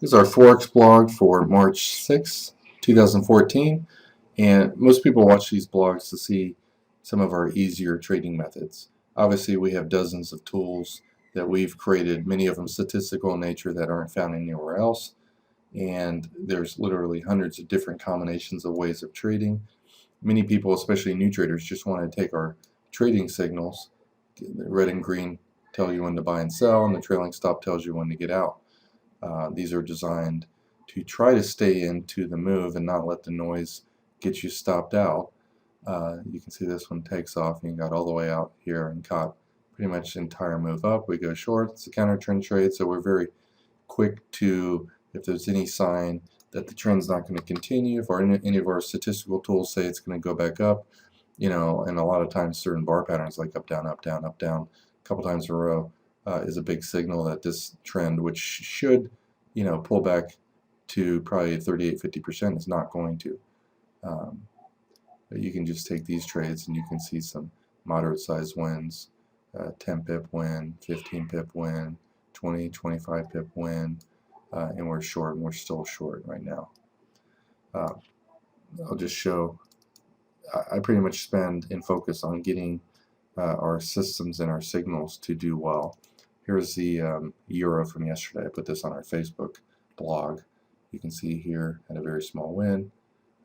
This is our Forex blog for March 6, 2014, and most people watch these blogs to see some of our easier trading methods. Obviously, we have dozens of tools that we've created, many of them statistical in nature that aren't found anywhere else, and there's literally hundreds of different combinations of ways of trading. Many people, especially new traders, just want to take our trading signals. The red and green tell you when to buy and sell, and the trailing stop tells you when to get out. These are designed to try to stay into the move and not let the noise get you stopped out. You can see this one takes off and you got all the way out here and caught pretty much the entire move up. We go short. It's a counter trend trade, so we're very quick to, if there's any sign that the trend's not going to continue, if any of our statistical tools say it's going to go back up, and a lot of times certain bar patterns like up, down, a couple times in a row, is a big signal that this trend, which should, pull back to probably 38–50%, is not going to. But you can just take these trades and you can see some moderate sized wins, 10 pip win, 15 pip win, 20, 25 pip win, and we're short, and we're still short right now. I'll just show, I pretty much spend and focus on getting our systems and our signals to do well. Here's the euro from yesterday. I put this on our Facebook blog. You can see here had a very small win,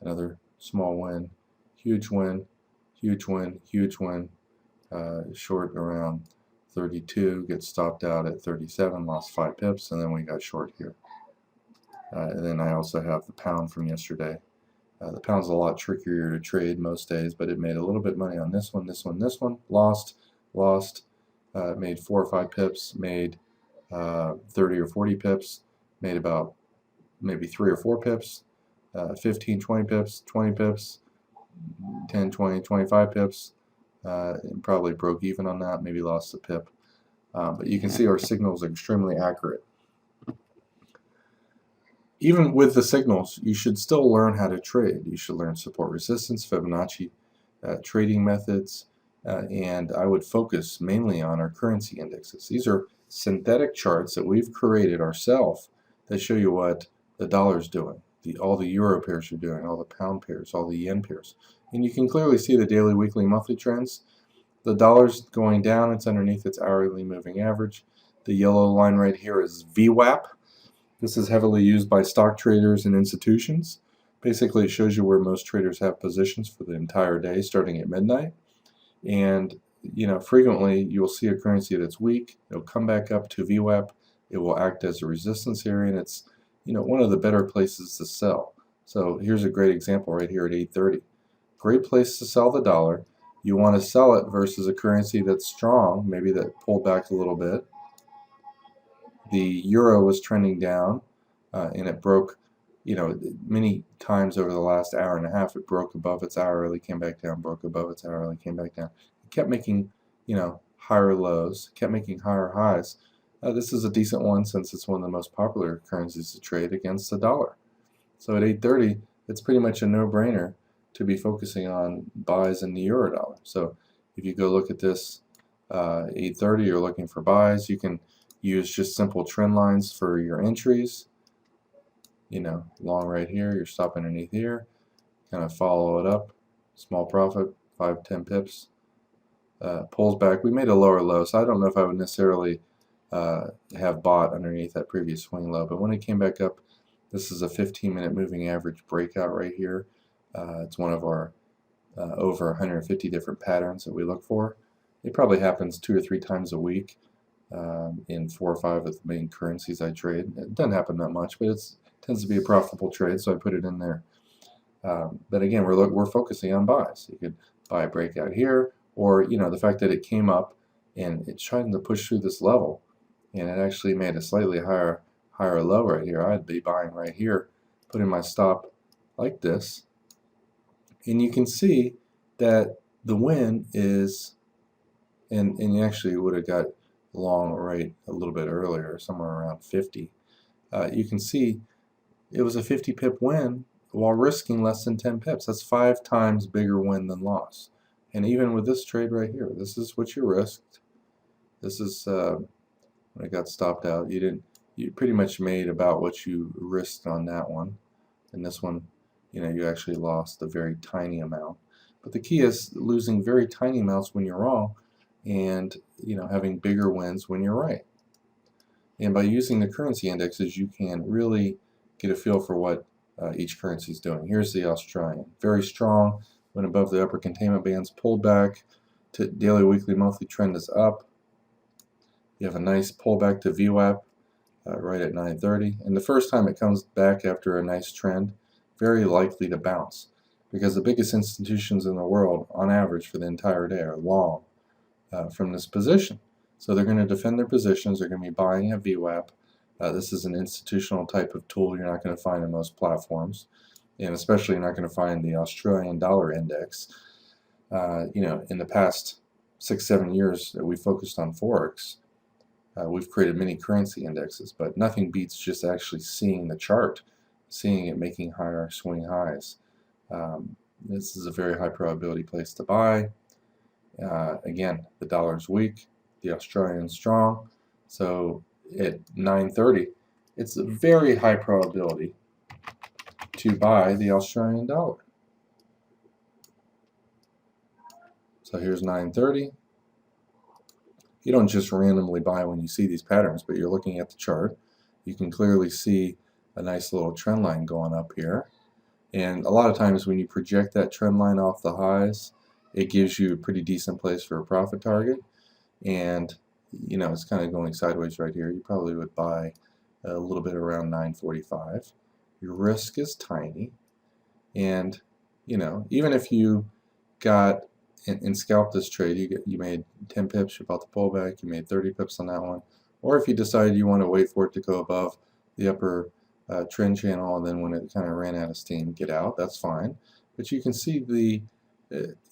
another small win, huge win, huge win, huge win, short around 32, gets stopped out at 37, lost 5 pips, and then we got short here. And then I also have the pound from yesterday. The pound's a lot trickier to trade most days, but it made a little bit of money on this one, lost, made 4 or 5 pips, made 30 or 40 pips, made about maybe 3 or 4 pips, 15, 20 pips, 20 pips, 10, 20, 25 pips, and probably broke even on that, maybe lost a pip. But you can see our signals are extremely accurate. Even with the signals, you should still learn how to trade. You should learn support resistance, Fibonacci trading methods, and I would focus mainly on our currency indexes. These are synthetic charts that we've created ourselves that show you what the dollar's doing, all the euro pairs are doing, all the pound pairs, all the yen pairs. And you can clearly see the daily, weekly, monthly trends. The dollar's going down, it's underneath its hourly moving average. The yellow line right here is VWAP. This is heavily used by stock traders and institutions. Basically, it shows you where most traders have positions for the entire day starting at midnight. And frequently you'll see a currency that's weak. It'll come back up to VWAP. It will act as a resistance area, and it's one of the better places to sell. So here's a great example right here at 8:30. Great place to sell the dollar. You want to sell it versus a currency that's strong, maybe that pulled back a little bit. The euro was trending down, and it broke, many times over the last hour and a half. It broke above its hourly, came back down, broke above its hourly, came back down. It kept making, higher lows, kept making higher highs. This is a decent one since it's one of the most popular currencies to trade against the dollar. So at 8:30, it's pretty much a no-brainer to be focusing on buys in the euro dollar. So if you go look at this 8:30, you're looking for buys. You can use just simple trend lines for your entries. Long right here, you're stopping underneath here. Kind of follow it up. Small profit, 5–10 pips. Pulls back. We made a lower low, so I don't know if I would necessarily have bought underneath that previous swing low. But when it came back up, this is a 15-minute moving average breakout right here. It's one of our over 150 different patterns that we look for. It probably happens 2 or 3 times a week. In 4 or 5 of the main currencies I trade. It doesn't happen that much, but it tends to be a profitable trade, so I put it in there. But again, we're focusing on buys. You could buy a breakout here, or the fact that it came up and it's trying to push through this level, and it actually made a slightly higher low right here. I'd be buying right here, putting my stop like this, and you can see that the win is, and you actually would have got long right a little bit earlier, somewhere around 50. You can see it was a 50 pip win while risking less than 10 pips. That's 5 times bigger win than loss. And even with this trade right here, this is what you risked. This is when it got stopped out. You you pretty much made about what you risked on that one. And this one, you actually lost a very tiny amount. But the key is losing very tiny amounts when you're wrong, and having bigger wins when you're right. And by using the currency indexes, you can really get a feel for what each currency is doing. Here's the Australian. Very strong, went above the upper containment bands, pulled back to daily, weekly, monthly trend is up. You have a nice pullback to VWAP right at 9:30. And the first time it comes back after a nice trend, very likely to bounce, because the biggest institutions in the world, on average for the entire day, are long from this position. So they're going to defend their positions. They're going to be buying at VWAP. This is an institutional type of tool you're not going to find in most platforms, and especially you're not going to find the Australian dollar index. In the past 6-7 years that we focused on Forex, we've created many currency indexes, but nothing beats just actually seeing the chart, seeing it making higher swing highs. This is a very high probability place to buy. Again, the dollar's weak, the Australian's strong, so at 9:30, it's a very high probability to buy the Australian dollar. So here's 9:30. You don't just randomly buy when you see these patterns, but you're looking at the chart. You can clearly see a nice little trend line going up here. And a lot of times when you project that trend line off the highs, it gives you a pretty decent place for a profit target. And it's kind of going sideways right here. You probably would buy a little bit around 9:45. Your risk is tiny. And even if you got and scalp this trade, you made 10 pips, you bought the pullback, you made 30 pips on that one. Or if you decided you want to wait for it to go above the upper trend channel, and then when it kind of ran out of steam, get out, that's fine. But you can see the,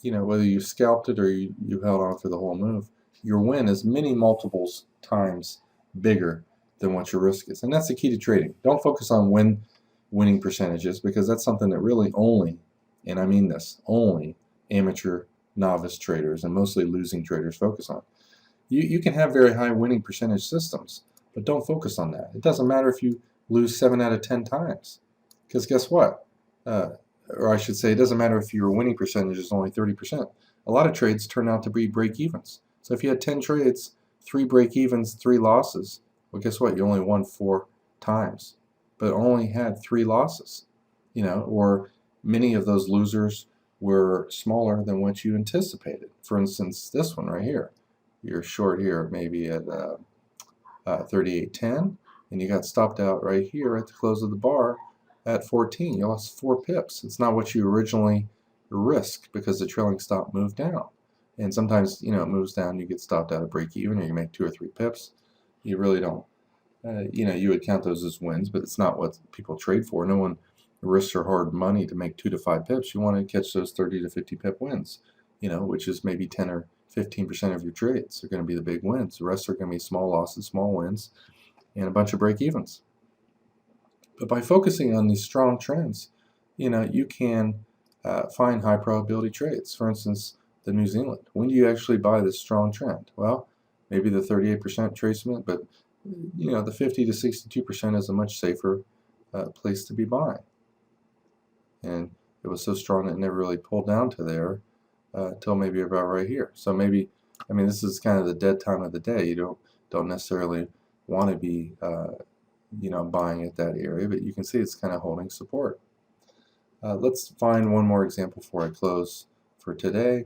whether you scalped it or you held on for the whole move, your win is many multiples times bigger than what your risk is. And that's the key to trading. Don't focus on winning percentages, because that's something that really only, and I mean this, only amateur novice traders and mostly losing traders focus on. You can have very high winning percentage systems, but don't focus on that. It doesn't matter if you lose 7 out of 10 times, because guess what? Or I should say, it doesn't matter if your winning percentage is only 30%. A lot of trades turn out to be break-evens. So if you had 10 trades, 3 break-evens, 3 losses, well, guess what? You only won 4 times, but only had 3 losses. Or many of those losers were smaller than what you anticipated. For instance, this one right here. You're short here maybe at 38.10, and you got stopped out right here at the close of the bar at 14. You lost 4 pips. It's not what you originally risked, because the trailing stop moved down. And sometimes, it moves down, you get stopped out at break even, or you make 2 or 3 pips. You really don't, you would count those as wins, but it's not what people trade for. No one risks their hard money to make 2 to 5 pips. You want to catch those 30 to 50 pip wins, which is maybe 10 or 15% of your trades are going to be the big wins. The rest are going to be small losses, small wins, and a bunch of break evens. But by focusing on these strong trends, you can find high probability trades. For instance, the New Zealand. When do you actually buy this strong trend? Well, maybe the 38% tracement, but the 50 to 62% is a much safer place to be buying. And it was so strong that it never really pulled down to there till maybe about right here. So maybe, this is kind of the dead time of the day. You don't necessarily want to be buying at that area, but you can see it's kind of holding support. Let's find one more example before I close for today.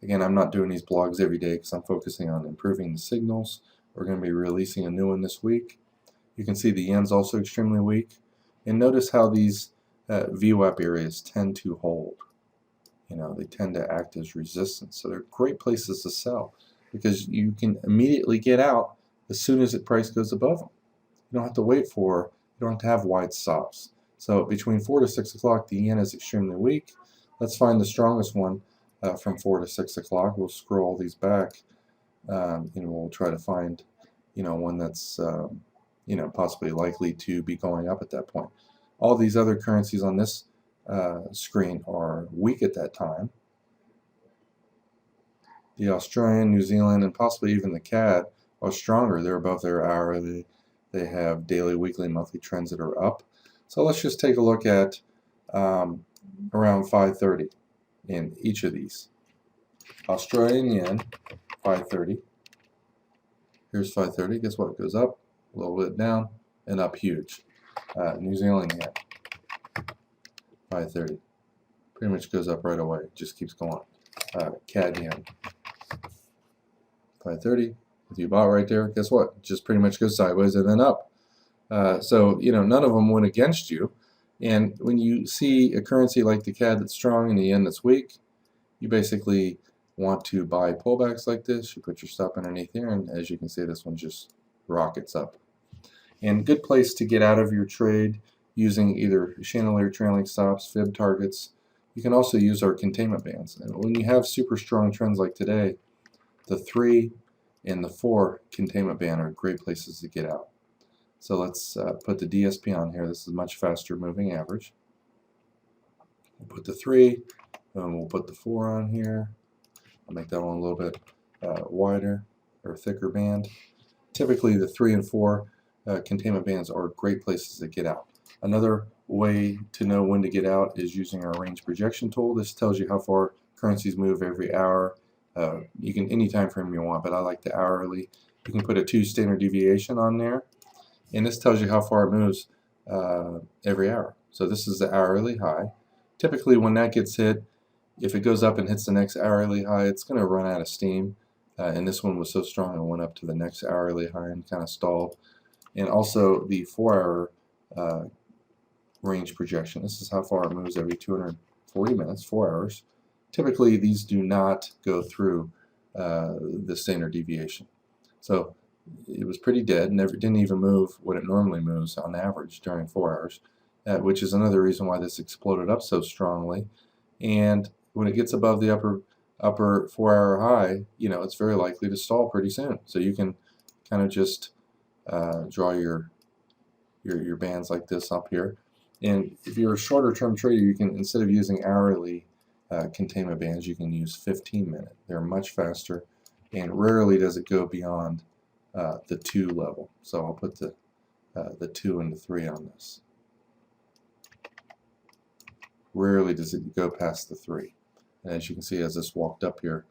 Again, I'm not doing these blogs every day because I'm focusing on improving the signals. We're going to be releasing a new one this week. You can see the yen's also extremely weak. And notice how these VWAP areas tend to hold. They tend to act as resistance. So they're great places to sell, because you can immediately get out as soon as the price goes above them. You don't have to wait you don't have to have wide stops. So between 4 to 6 o'clock, the yen is extremely weak. Let's find the strongest one from 4 to 6 o'clock. We'll scroll these back, and we'll try to find, one that's, possibly likely to be going up at that point. All these other currencies on this screen are weak at that time. The Australian, New Zealand, and possibly even the CAD are stronger. They're above their hourly, They have daily, weekly, monthly trends that are up. So let's just take a look at around 5:30 in each of these. Australian yen, 5:30. Here's 5:30. Guess what? It goes up, a little bit down, and up huge. New Zealand yen, 5:30. Pretty much goes up right away. Just keeps going. CAD yen, 5:30. If you bought right there, guess what? Just pretty much goes sideways and then up. So, none of them went against you. And when you see a currency like the CAD that's strong and the yen that's weak, you basically want to buy pullbacks like this. You put your stop underneath here, and as you can see, this one just rockets up. And good place to get out of your trade using either chandelier trailing stops, fib targets. You can also use our containment bands. And when you have super strong trends like today, the 3 and the 4 containment band are great places to get out. So let's put the DSP on here. This is much faster moving average. We'll put the 3, and we'll put the 4 on here. I'll make that one a little bit wider or thicker band. Typically the 3 and 4 containment bands are great places to get out. Another way to know when to get out is using our range projection tool. This tells you how far currencies move every hour. You can any time frame you want, but I like the hourly. You can put a 2 standard deviation on there, and this tells you how far it moves every hour. So this is the hourly high. Typically when that gets hit, if it goes up and hits the next hourly high, it's going to run out of steam. And this one was so strong it went up to the next hourly high and kind of stalled. And also the 4-hour range projection. This is how far it moves every 240 minutes, 4 hours. Typically these do not go through the standard deviation. So it was pretty dead, didn't even move what it normally moves on average during 4 hours, which is another reason why this exploded up so strongly. And when it gets above the upper 4-hour high, it's very likely to stall pretty soon. So you can kind of just draw your bands like this up here. And if you're a shorter term trader, you can, instead of using hourly containment bands, you can use 15-minute. They're much faster, and rarely does it go beyond the 2 level. So I'll put the 2 and the 3 on this. Rarely does it go past the 3. And as you can see, as this walked up here,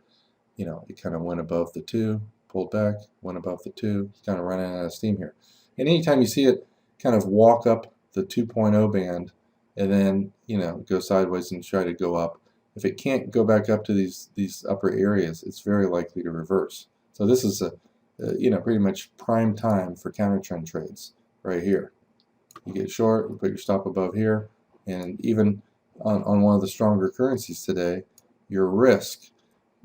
it kind of went above the 2, pulled back, went above the 2. It's kind of running out of steam here. And anytime you see it kind of walk up the 2.0 band and then go sideways and try to go up, if it can't go back up to these upper areas, it's very likely to reverse. So this is pretty much prime time for counter trend trades right here. You get short, you put your stop above here, and even on one of the stronger currencies today, your risk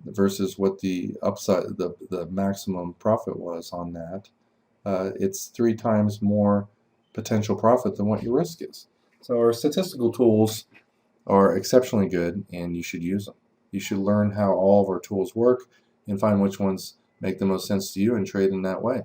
versus what the upside, the maximum profit was on that, it's 3 times more potential profit than what your risk is. So our statistical tools are exceptionally good, and you should use them. You should learn how all of our tools work and find which ones make the most sense to you and trade in that way.